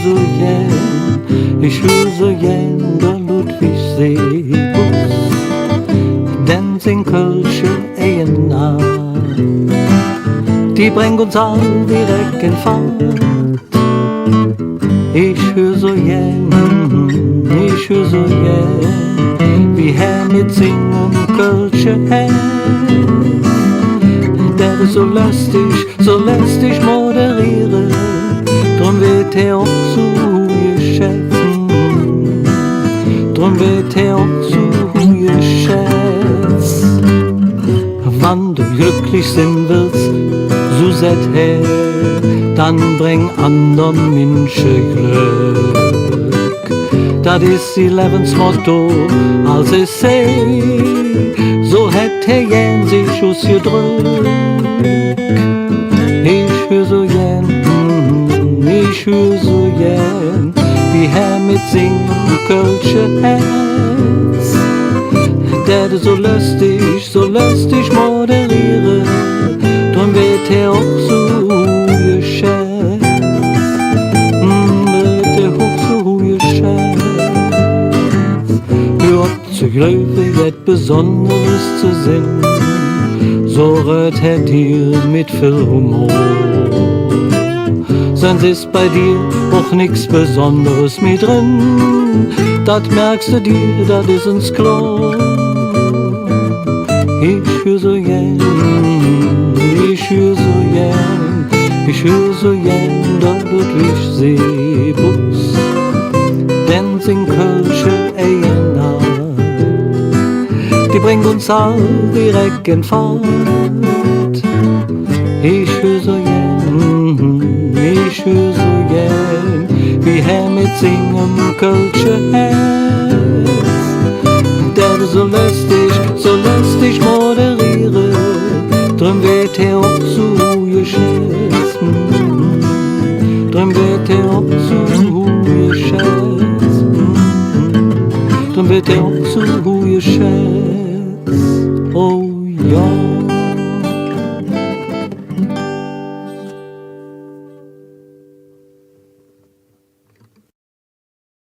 so gern, ich hör so gern der Ludwigseebus, denn sind kölsche Ehen nah. Die bringt uns all direkt in Fahrt. Ich hör so gern, ich hör so gern, wie Herr mit singen kölsche Herz. Der ist so lästig moderieren, drum wird er auch so geschätzen, drum wird er auch so geschätzt. Wann du glücklich sein willst, so seid her, dann bring andern Menschen Glück. Das ist die Lebensmotto, als ich seh, so hätt er gern sich ausgedrückt. Ich hör so gern, ich hör so gern, wie Herr mit singen kölsche Herz. Der so lustig moderieren, drum wird er auch so geschätzt, wird er auch so geschätzt. Hör auf zu glauben, et Besonderes zu sinn, so rührt er dir mit viel Humor. Sonst ist bei dir auch nix Besonderes mit drin, dat merkst du dir, dat ist ins Klo. Ich hör so gern, ich hör so gern, ich hör so gern der Ludwigseebus, denn sind kölsche Ehen nah. Die bringt uns all direkt in Fahrt. Ich hör so gern, ich hör so gern, wie Herr mit singen kölsche Herz. Der so lustig moderieren, drum wird er auch so geschätzt, drum wird er auch so geschätzt, drum wird er auch so geschätzt, oh ja.